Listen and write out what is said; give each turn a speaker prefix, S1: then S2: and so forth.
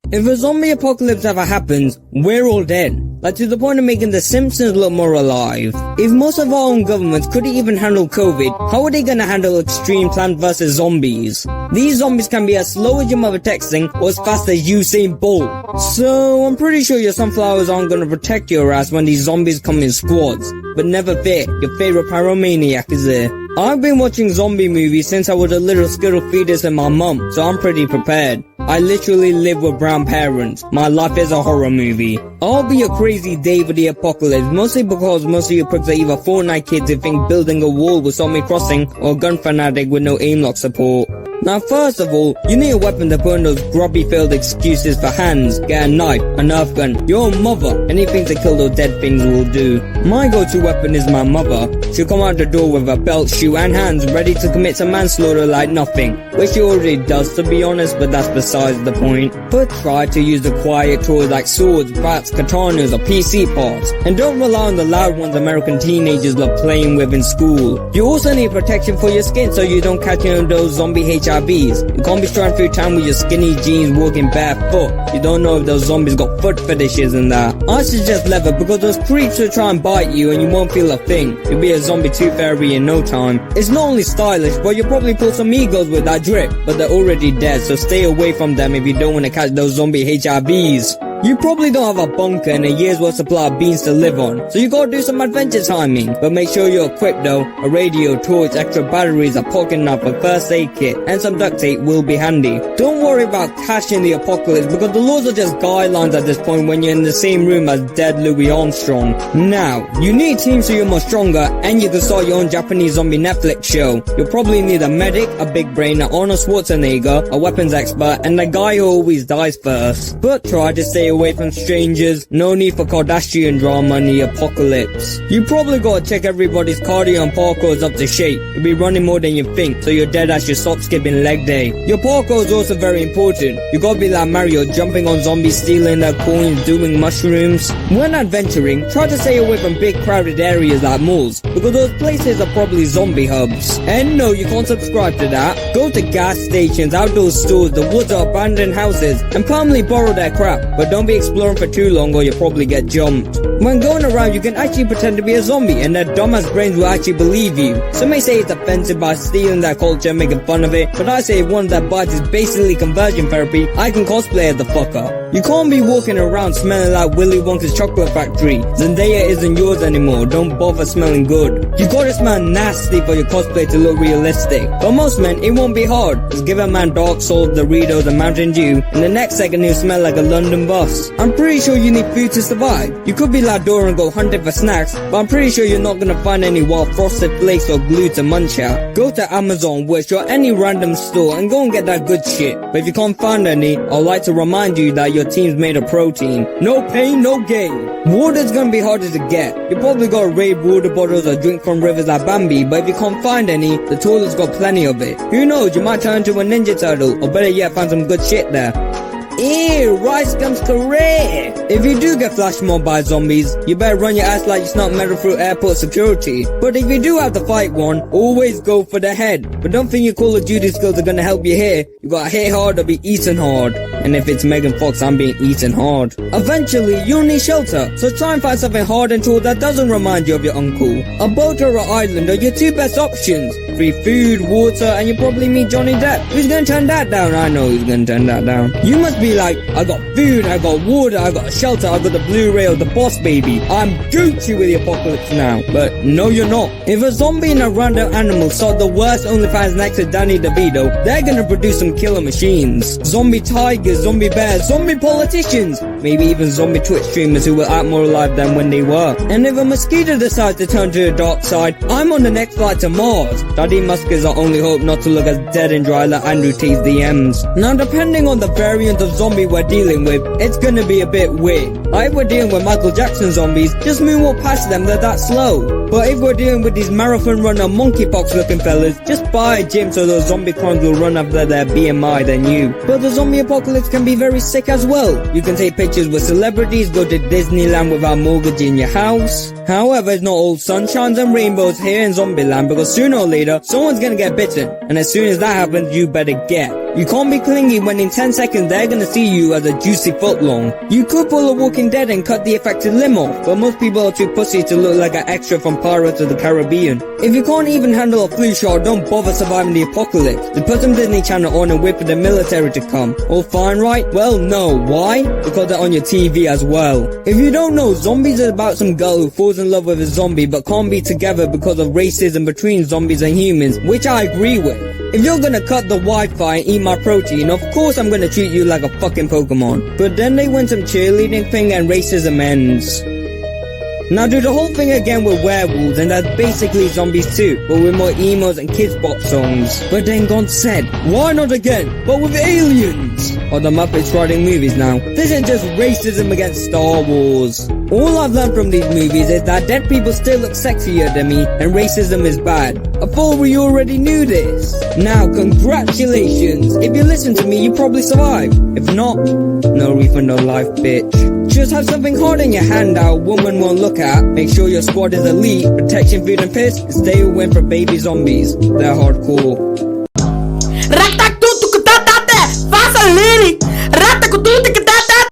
S1: If a zombie apocalypse ever happens, we're all dead. Like to the point of making the Simpsons look more alive. If most of our own governments couldn't even handle COVID, how are they gonna handle extreme Plant vs Zombies? These zombies can be as slow as your mother texting or as fast as Usain Bolt. So I'm pretty sure your sunflowers aren't gonna protect your ass when these zombies come in squads. But never fear, your favorite pyromaniac is there. I've been watching zombie movies since I was a little skittle fetus in my mum, so I'm pretty prepared. I literally live with brown parents. My life is a horror movie. I'll be a crazy day for the apocalypse, mostly because most of you pricks are either Fortnite kids who think building a wall will stop me crossing, or a gun fanatic with no aim lock support. Now first of all, you need a weapon to put in those grubby failed excuses for hands. Get a knife, a Nerf gun, your mother. Anything to kill those dead things will do. My go-to weapon is my mother. She'll come out the door with a belt, shoe and hands ready to commit some manslaughter like nothing. Which she already does to be honest, but that's besides the point. But try to use the quiet tools like swords, bats, katanas or PC parts. And don't rely on the loud ones American teenagers love playing with in school. You also need protection for your skin so you don't catch any of those zombie HIVs. You can't be strung through town with your skinny jeans walking barefoot. You don't know if those zombies got foot fetishes and that. I suggest leather because those creeps will try and bite you and you won't feel a thing. You'll be a zombie tooth fairy in no time. It's not only stylish, but you'll probably pull some egos with that drip. But they're already dead, so stay away from them if you don't want to catch those zombie HIVs. You probably don't have a bunker and a year's worth supply of beans to live on, so you gotta do some adventure timing. But make sure you're equipped though. A radio, torch, extra batteries, a pocket knife, a first aid kit, and some duct tape will be handy. Don't worry about catching the apocalypse because the laws are just guidelines at this point when you're in the same room as dead Louis Armstrong. Now, you need teams so you're more stronger and you can start your own Japanese zombie Netflix show. You'll probably need a medic, a big brain, an Arnold Schwarzenegger, a weapons expert, and the guy who always dies first. But try to stay away from strangers. No need for Kardashian drama in the apocalypse. You probably gotta check everybody's cardio and parkour is up to shape. You'll be running more than you think, so you're dead as you stop skipping leg day. Your parkour is also very important. You gotta be like Mario, jumping on zombies, stealing their coins, doing mushrooms. When adventuring, try to stay away from big crowded areas like malls, because those places are probably zombie hubs. And no, you can't subscribe to that. Go to gas stations, outdoor stores, the woods or abandoned houses, and calmly borrow their crap, but don't be exploring for too long or you'll probably get jumped. When going around, you can actually pretend to be a zombie and their dumbass brains will actually believe you. Some may say it's offensive by stealing their culture and making fun of it, but I say if one that bites is basically conversion therapy, I can cosplay as the fucker. You can't be walking around smelling like Willy Wonka's chocolate factory. Zendaya isn't yours anymore, don't bother smelling good. You gotta smell nasty for your cosplay to look realistic. For most men, it won't be hard. Just give a man Dark Souls, Doritos and Mountain Dew, and the next second he'll smell like a London bus. I'm pretty sure you need food to survive. You could be like Dora and go hunting for snacks, but I'm pretty sure you're not gonna find any wild frosted flakes or glue to munch at. Go to Amazon, Wish or any random store and go and get that good shit. But if you can't find any, I'd like to remind you that your team's made of protein. No pain, no gain. Water's gonna be harder to get. You probably gotta raid water bottles or drink from rivers like Bambi, but if you can't find any, the toilet's got plenty of it. Who knows, you might turn into a Ninja Turtle, or better yet, find some good shit there. Ew, Rice Gum's career! If you do get flash mobbed by zombies, you better run your ass like you snuck metal through airport security. But if you do have to fight one, always go for the head. But don't think your Call of Duty skills are gonna help you here. You gotta hit hard or be eaten hard. And if it's Megan Fox, I'm being eaten hard. Eventually, you'll need shelter, so try and find something hard and tall that doesn't remind you of your uncle. A boat or an island are your two best options. Free food, water, and you'll probably meet Johnny Depp. Who's gonna turn that down? I know who's gonna turn that down. You must be like, I got food, I got water, I got shelter, I got the Blu-ray of the Boss Baby. I'm Gucci with the apocalypse now. But no, you're not. If a zombie and a random animal start the worst OnlyFans next to Danny DeVito, they're gonna produce some killer machines. Zombie tigers, zombie bears, zombie politicians, maybe even zombie Twitch streamers who will act more alive than when they were. And if a mosquito decides to turn to the dark side, I'm on the next flight to Mars. Daddy Musk is our only hope not to look as dead and dry like Andrew Tate's DMs. Now depending on the variant of zombie we're dealing with, it's gonna be a bit weird. Like if we're dealing with Michael Jackson zombies, just moonwalk past them, they're that slow. But if we're dealing with these marathon runner monkeypox looking fellas, just buy a gym so those zombie clones will run after their BMI than you. But the zombie apocalypse can be very sick as well. You can take pictures with celebrities, go to Disneyland without mortgaging your house. However, it's not all sunshines and rainbows here in Zombieland because sooner or later, someone's gonna get bitten. And as soon as that happens, you better get. You can't be clingy when in 10 seconds they're gonna see you as a juicy footlong. You could pull a Walking Dead and cut the affected limb off, but most people are too pussy to look like an extra from Pirates of the Caribbean. If you can't even handle a flu shot, don't bother surviving the apocalypse. Just put some Disney Channel on and wait for the military to come. All fine, right? Well, no. Why? Because they're on your TV as well. If you don't know, Zombies is about some girl who falls in love with a zombie but can't be together because of racism between zombies and humans, which I agree with. If you're gonna cut the Wi-Fi and eat my protein, of course I'm gonna treat you like a fucking Pokemon. But then they win some cheerleading thing and racism ends. Now do the whole thing again with werewolves, and that's basically zombies too, but with more emos and kids pop songs. But then God said, why not again, but with aliens? Or the Muppets writing movies now. This is just racism against Star Wars. All I've learned from these movies is that dead people still look sexier than me, and racism is bad. I thought we already knew this. Now congratulations, if you listen to me you probably survived. If not, no refund, no life, bitch. Just have something hard in your hand that a woman won't look at. Make sure your squad is elite, protection, food and piss, and stay away from baby zombies. They're hardcore.